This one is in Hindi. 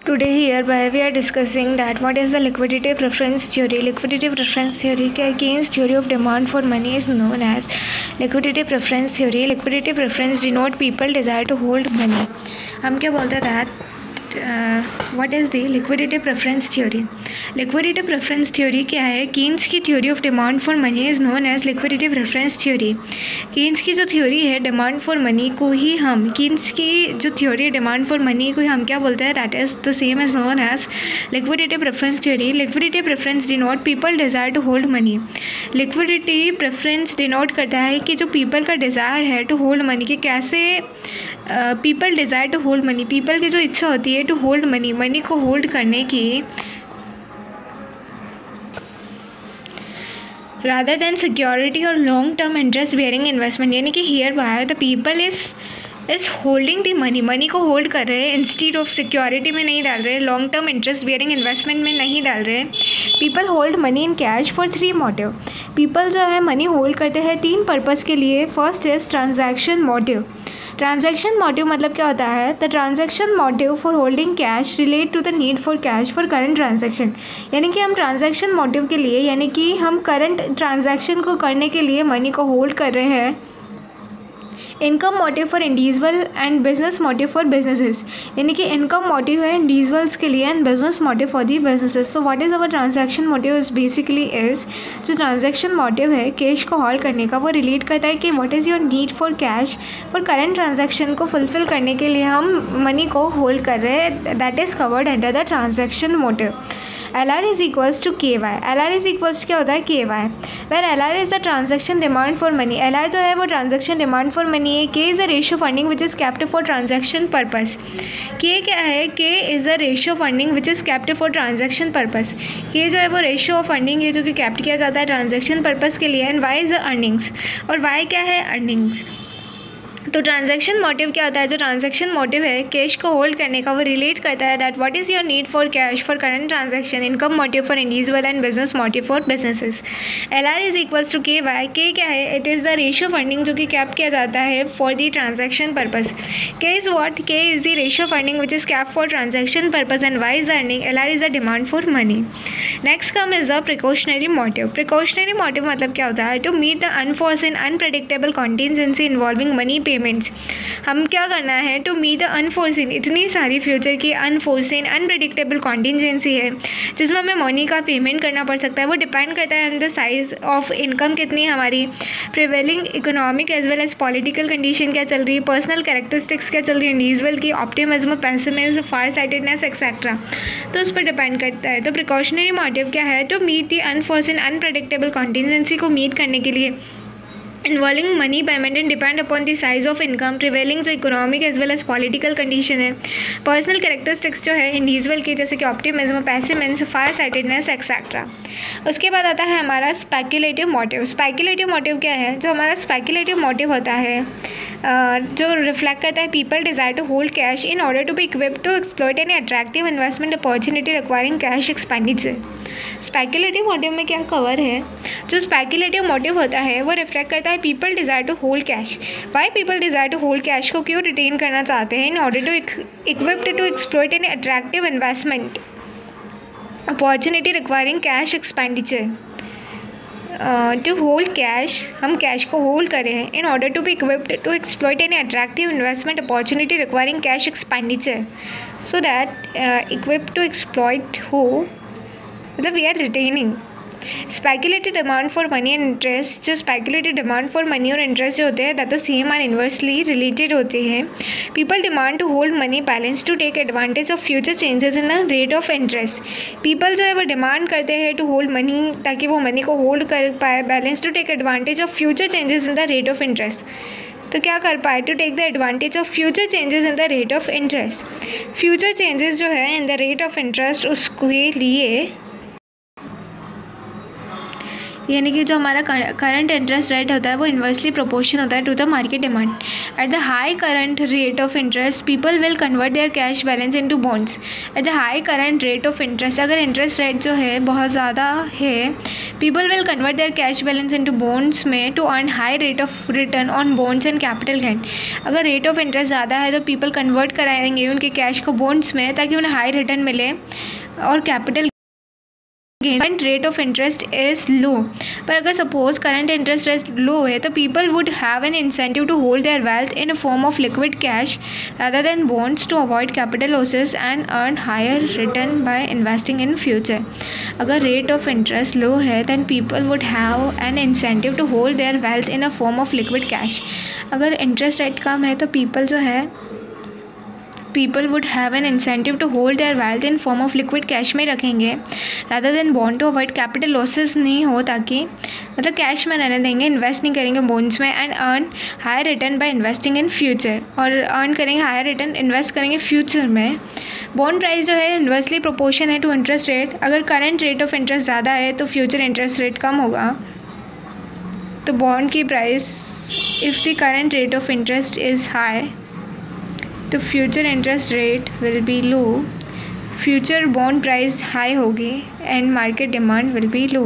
Today hereby we are discussing that what is the liquidity preference theory. Liquidity preference theory के against theory of demand for money is known as liquidity preference theory. Liquidity preference denote people desire to hold money. हम क्या बोलते हैं what is the liquidity preference theory? Liquidity preference theory क्या है? कीन्स की theory of demand for money is known as liquidity preference theory. Keynes की जो theory है demand for money को ही हम कीन्स की जो theory है demand for money को ही हम क्या बोलते हैं? That is the same as known as liquidity preference theory. Liquidity preference denote people desire to hold money. Liquidity preference denote करता है कि जो people का desire है to hold money कि कैसे people desire to hold money, people की जो इच्छा होती है टू होल्ड मनी, मनी को होल्ड करने की rather than security और long term interest bearing investment. यानी कि here by the people is holding the money, money को होल्ड कर रहे हैं इंस्टीड ऑफ सिक्योरिटी में नहीं डाल रहे, long term interest bearing investment में नहीं डाल रहे. People hold money in cash for 3 motive. People जो है मनी होल्ड करते हैं 3 पर्पज़ के लिए. First is transaction motive. Transaction motive मतलब क्या होता है? The transaction motive for holding cash relate to the need for cash for current transaction. यानी कि हम ट्रांजैक्शन मोटिव के लिए यानी कि हम करंट ट्रांजैक्शन को करने के लिए मनी को होल्ड कर रहे हैं. Income motive for individual and business motive for businesses. यानी कि इनकम मोटिव है इंडिविजुअल्स के लिए and business motive for the businesses. So what is our transaction motive is basically is जो ट्रांजैक्शन मोटिव है कैश को होल्ड करने का वो रिलेट करता है कि what is your need for cash for current transaction को फुलफिल करने के लिए हम मनी को होल्ड कर रहे हैं. That is covered under the transaction motive. LR is equals to KY. LR is equals क्या होता है? KY. Where LR is the transaction demand for money. LR जो है वो ट्रांजैक्शन डिमांड फॉर मनी है. K is the ratio funding which is kept for transaction purpose. K क्या है? K is the ratio funding which is kept for transaction purpose. K जो है वो रेशियो ऑफ फंडिंग है जो कि कैप्ट किया जाता है ट्रांजैक्शन पर्पस के लिए. And Y is the earnings. और Y क्या है? अर्निंग्स. तो ट्रांजैक्शन मोटिव क्या होता है? जो ट्रांजैक्शन मोटिव है कैश को होल्ड करने का वो रिलेट करता है that what is your need for cash for current transaction. Income motive for individual and business motive for businesses. LR is equals to KY. K क्या है? It is the ratio funding जो कि कैप किया जाता है for the transaction purpose. K is what? K is the ratio funding which is cap for transaction purpose and Y is the earning. LR is the demand for money. Next come is the precautionary motive. Precautionary motive मतलब क्या होता है? To meet the unforeseen unpredictable contingency involving money payments. हम क्या करना है? टू मीट द अनफोर्सिन, इतनी सारी फ्यूचर की अनफोर्सिन अनप्रेडिक्टेबल कॉन्टीजेंसी है जिसमें हमें मनी का पेमेंट करना पड़ सकता है. वो डिपेंड करता है on the size of income कितनी है हमारी, prevailing economic as well as political condition क्या चल रही है, पर्सनल कैरेक्टरिस्टिक्स क्या चल रही है इंडिविजुअल की, optimism, pessimism, far sightedness etcetera. तो उस पर डिपेंड करता है. तो प्रिकॉशनरी मोटिव क्या है? To meet the unforeseen unpredictable contingency को मीट करने के लिए involving money payment and depend upon the size of income, prevailing जो economic as well as political condition है, पर्सनल कैरेक्टरिस्टिक्स जो है इंडिविजुअल की जैसे कि optimism, pessimism, far sightedness etcetera. उसके बाद आता है हमारा स्पेक्युलेटिव मोटिव. स्पेक्युलेटिव मोटिव क्या है? जो हमारा स्पेक्युलेटिव मोटिव होता है जो रिफ्लेक्ट करता है people desire to hold cash in order to be equipped to exploit any attractive investment opportunity requiring cash expenditure. Speculative motive में क्या कवर है? जो स्पेक्युलेटिव मोटिव होता है वो रिफ्लेक्ट करता है people desire to hold cash. Why people desire to hold cash को क्यों रिटेन करना चाहते हैं? In order to equipped to exploit any attractive investment opportunity requiring cash expenditure. To hold cash, हम कैश को होल्ड कर रहे हैं in order to be equipped to exploit any attractive investment opportunity requiring cash expenditure. So that equipped to exploit हो मतलब we are retaining. Speculative demand for money and interest. जो स्पेक्युलेटिव डिमांड फॉर मनी और इंटरेस्ट जो होते हैं that the same are inversely related होते हैं. People demand to hold money balance to take advantage of future changes in the rate of interest. People जो है वो डिमांड करते हैं टू होल्ड मनी ताकि वो मनी को होल्ड कर पाए, balance to take advantage of future changes in the rate of interest. तो क्या कर पाए? To take the advantage of future changes in the rate of interest. Future changes जो है in the rate of interest उसके लिए यानी कि जो हमारा करंट इंटरेस्ट रेट होता है वो इन्वर्सली प्रोपोर्शन होता है to the market demand. At the high current rate of interest people will convert their cash balance into bonds. At the high current rate of interest, अगर इंटरेस्ट रेट जो है बहुत ज़्यादा है, people will convert their cash balance into bonds में to earn high rate of return on bonds and capital gain. अगर रेट ऑफ इंटरेस्ट ज़्यादा है तो पीपल कन्वर्ट कराएंगे उनके कैश को बॉन्ड्स में ताकि उन्हें हाई रिटर्न मिले और capital current rate of interest is low. पर अगर suppose current interest rate low है तो people would have an incentive to hold their wealth in a form of liquid cash rather than bonds to avoid capital losses and earn higher return by investing in future. अगर रेट ऑफ इंटरेस्ट लो है then people would have an incentive to hold their wealth in a form of liquid cash. अगर इंटरेस्ट रेट कम है तो people would have an incentive to hold their wealth in form of liquid cash में रखेंगे rather than bond to avoid capital losses नहीं हो, ताकि मतलब कैश में रहने देंगे, इन्वेस्ट नहीं करेंगे बॉन्ड्स में and earn higher return by investing in future. और अर्न करेंगे हायर रिटर्न, इन्वेस्ट करेंगे फ्यूचर में. बॉन्ड प्राइस जो है इन्वर्सली प्रोपोर्शन है टू इंटरेस्ट रेट. अगर करंट रेट ऑफ इंटरेस्ट ज़्यादा है तो फ्यूचर इंटरेस्ट रेट कम होगा. तो बॉन्ड की price, if the current rate of interest is high तो future interest rate will be low, future bond price high होगी and market demand will be low.